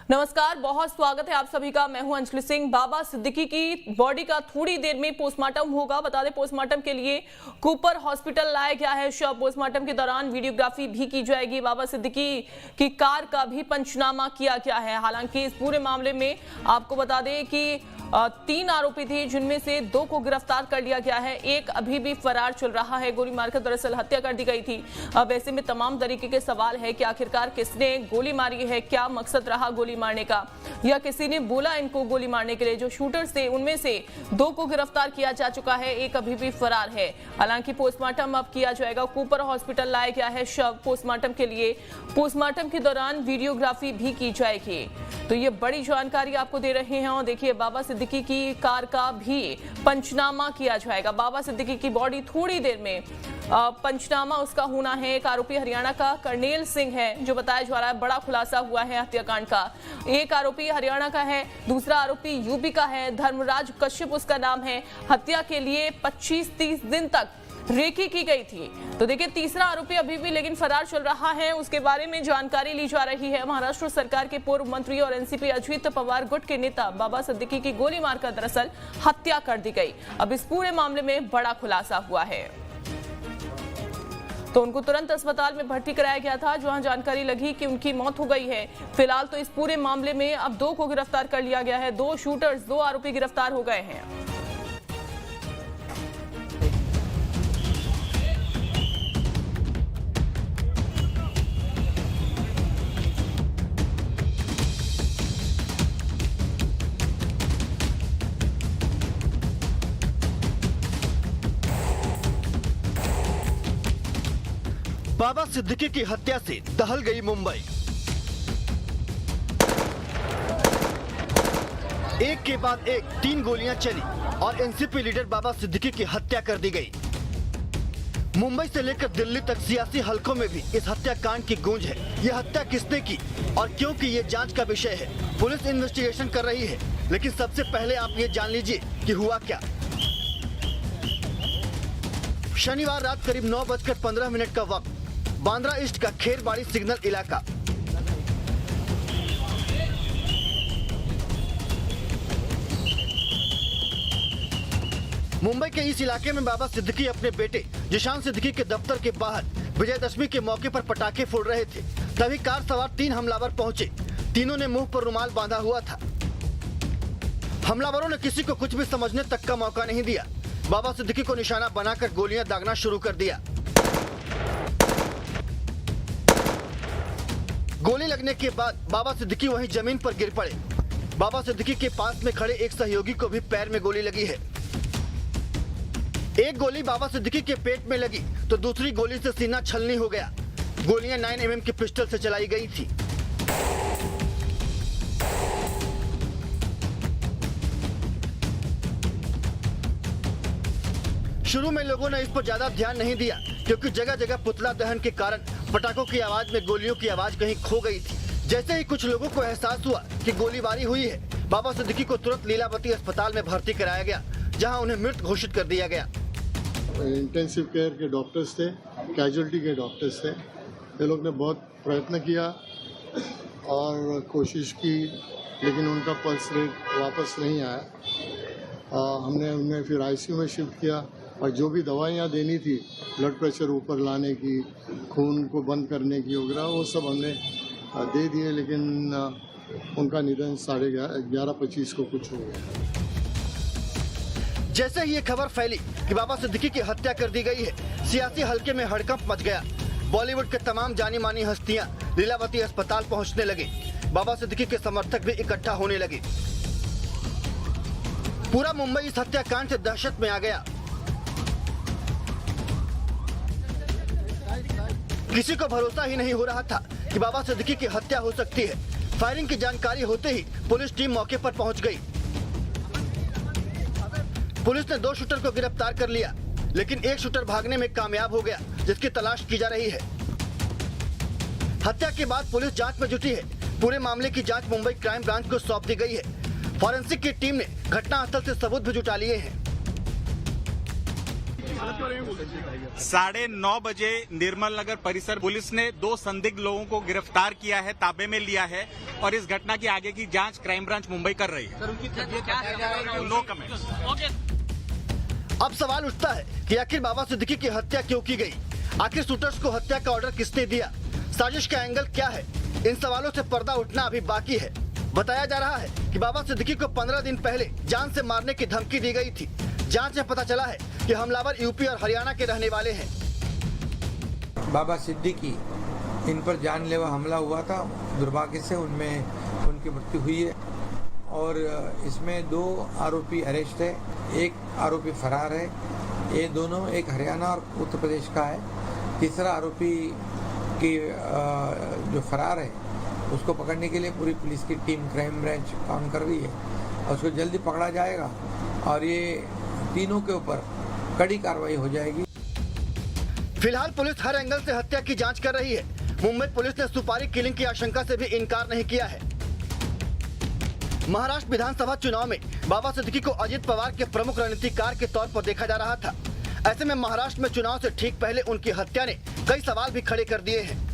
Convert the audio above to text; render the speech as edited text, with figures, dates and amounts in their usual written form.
नमस्कार, बहुत स्वागत है आप सभी का। मैं हूं अंजलि सिंह। बाबा सिद्दीकी की बॉडी का थोड़ी देर में पोस्टमार्टम होगा। बता दें, पोस्टमार्टम के लिए कूपर हॉस्पिटल लाया गया है शव। पोस्टमार्टम के दौरान वीडियोग्राफी भी की जाएगी। बाबा सिद्दीकी की कार का भी पंचनामा किया गया है। हालांकि इस पूरे मामले में आपको बता दें कि 3 आरोपी थे, जिनमें से 2 को गिरफ्तार कर लिया गया है। एक अभी भी फरार चल रहा है। गोली मारकर दरअसल हत्या कर दी गई थी। अब ऐसे में तमाम तरीके के सवाल है कि आखिरकार किसने गोली मारी है, क्या मकसद रहा गोली मारने का, या किसी ने बोला इनको गोली मारने के लिए। जो शूटर्स थे उनमें से 2 को गिरफ्तार किया जा चुका है, एक अभी भी फरार है। हालांकि पोस्टमार्टम अब किया जाएगा। कूपर हॉस्पिटल लाया गया है शव पोस्टमार्टम के लिए। पोस्टमार्टम के दौरान वीडियोग्राफी भी की जाएगी। तो ये बड़ी जानकारी आपको दे रहे हैं। और देखिए, बाबा सिद्दीकी की कार का भी पंचनामा किया जाएगा। बाबा सिद्दीकी की बॉडी थोड़ी देर में पंचनामा उसका होना है। एक आरोपी हरियाणा का करनेल सिंह है, जो बताया जा रहा है। बड़ा खुलासा हुआ है हत्याकांड का। एक आरोपी हरियाणा का है, दूसरा आरोपी यूपी का है। धर्मराज कश्यप उसका नाम है। हत्या के लिए 25-30 दिन तक रेकी की गई थी। तो देखिए, तीसरा आरोपी अभी भी लेकिन फरार चल रहा है। उसके बारे में जानकारी ली जा रही है। महाराष्ट्र सरकार के पूर्व मंत्री और एनसीपी अजित पवार गुट के नेता बाबा सिद्दीकी की गोली मारकर दरअसल हत्या कर दी गई। अब इस पूरे मामले में बड़ा खुलासा हुआ है। तो उनको तुरंत अस्पताल में भर्ती कराया गया था, जहां जानकारी लगी कि उनकी मौत हो गई है। फिलहाल तो इस पूरे मामले में अब 2 को गिरफ्तार कर लिया गया है। 2 शूटर्स, 2 आरोपी गिरफ्तार हो गए हैं। बाबा सिद्दीकी की हत्या से दहल गई मुंबई। एक के बाद एक 3 गोलियां चली और एनसीपी लीडर बाबा सिद्दीकी की हत्या कर दी गई। मुंबई से लेकर दिल्ली तक सियासी हलकों में भी इस हत्याकांड की गूंज है। यह हत्या किसने की और क्यों की, ये जांच का विषय है। पुलिस इन्वेस्टिगेशन कर रही है, लेकिन सबसे पहले आप ये जान लीजिए कि हुआ क्या। शनिवार रात करीब 9:15 का वक्त, बांद्रा ईस्ट का खेरबाड़ी सिग्नल इलाका। मुंबई के इस इलाके में बाबा सिद्दीकी अपने बेटे जिशान सिद्दीकी के दफ्तर के बाहर विजयदशमी के मौके पर पटाखे फोड़ रहे थे। तभी कार सवार 3 हमलावर पहुंचे। तीनों ने मुंह पर रुमाल बांधा हुआ था। हमलावरों ने किसी को कुछ भी समझने तक का मौका नहीं दिया। बाबा सिद्दीकी को निशाना बनाकर गोलियां दागना शुरू कर दिया। गोली लगने के बाद बाबा सिद्दीकी वहीं जमीन पर गिर पड़े। बाबा सिद्दीकी के पास में खड़े एक सहयोगी को भी पैर में गोली लगी है। एक गोली बाबा सिद्दीकी के पेट में लगी तो दूसरी गोली से सीना छलनी हो गया। गोलियां 9mm की पिस्टल से चलाई गई थी। शुरू में लोगों ने इस पर ज्यादा ध्यान नहीं दिया, क्योंकि जगह जगह पुतला दहन के कारण पटाखों की आवाज में गोलियों की आवाज कहीं खो गई थी। जैसे ही कुछ लोगों को एहसास हुआ कि गोलीबारी हुई है, बाबा सिद्दीकी को तुरंत लीलावती अस्पताल में भर्ती कराया गया, जहां उन्हें मृत घोषित कर दिया गया। इंटेंसिव केयर के डॉक्टर्स थे, कैजुअल्टी के डॉक्टर्स थे। ये लोग ने बहुत प्रयत्न किया और कोशिश की, लेकिन उनका पल्स रेट वापस नहीं आया। हमने उन्हें फिर आईसीयू में शिफ्ट किया और जो भी दवाइयाँ देनी थी, ब्लड प्रेशर ऊपर लाने की, खून को बंद करने की वगैरह, वो सब हमने दे दिए। लेकिन उनका निधन 11:25 को कुछ हो गया। जैसे ही ये खबर फैली कि बाबा सिद्दीकी की हत्या कर दी गई है, सियासी हलके में हड़कंप मच गया। बॉलीवुड के तमाम जानी मानी हस्तियां लीलावती अस्पताल पहुंचने लगे। बाबा सिद्दीकी के समर्थक भी इकट्ठा होने लगे। पूरा मुंबई इस हत्याकांड से दहशत में आ गया। किसी को भरोसा ही नहीं हो रहा था कि बाबा सिद्दीकी की हत्या हो सकती है। फायरिंग की जानकारी होते ही पुलिस टीम मौके पर पहुंच गई। पुलिस ने 2 शूटर को गिरफ्तार कर लिया, लेकिन एक शूटर भागने में कामयाब हो गया, जिसकी तलाश की जा रही है। हत्या के बाद पुलिस जांच में जुटी है। पूरे मामले की जांच मुंबई क्राइम ब्रांच को सौंप दी गई है। फॉरेंसिक की टीम ने घटनास्थल से सबूत भी जुटा लिए हैं। 9:30 बजे निर्मल नगर परिसर पुलिस ने 2 संदिग्ध लोगों को गिरफ्तार किया है, ताबे में लिया है और इस घटना की आगे की जांच क्राइम ब्रांच मुंबई कर रही है। No comment. अब सवाल उठता है कि आखिर बाबा सिद्दीकी की हत्या क्यों की गई? आखिर शूटर्स को हत्या का ऑर्डर किसने दिया? साजिश का एंगल क्या है? इन सवालों से पर्दा उठना अभी बाकी है। बताया जा रहा है कि बाबा सिद्दीकी को 15 दिन पहले जान से मारने की धमकी दी गई थी। जांच में पता चला है कि हमलावर यूपी और हरियाणा के रहने वाले हैं। बाबा सिद्दीकी, इन पर जानलेवा हमला हुआ था। दुर्भाग्य से उनमें उनकी मृत्यु हुई है और इसमें 2 आरोपी अरेस्ट है, 1 आरोपी फरार है। ये दोनों, एक हरियाणा और उत्तर प्रदेश का है। तीसरा आरोपी की जो फरार है उसको पकड़ने के लिए पूरी पुलिस की टीम क्राइम ब्रांच काम कर रही है और उसको जल्दी पकड़ा जाएगा और ये तीनों के ऊपर कड़ी कार्रवाई हो जाएगी। फिलहाल पुलिस हर एंगल से हत्या की जांच कर रही है। मुंबई पुलिस ने सुपारी किलिंग की आशंका से भी इनकार नहीं किया है। महाराष्ट्र विधानसभा चुनाव में बाबा सिद्दीकी को अजित पवार के प्रमुख रणनीतिकार के तौर पर देखा जा रहा था। ऐसे में महाराष्ट्र में चुनाव से ठीक पहले उनकी हत्या ने कई सवाल भी खड़े कर दिए हैं।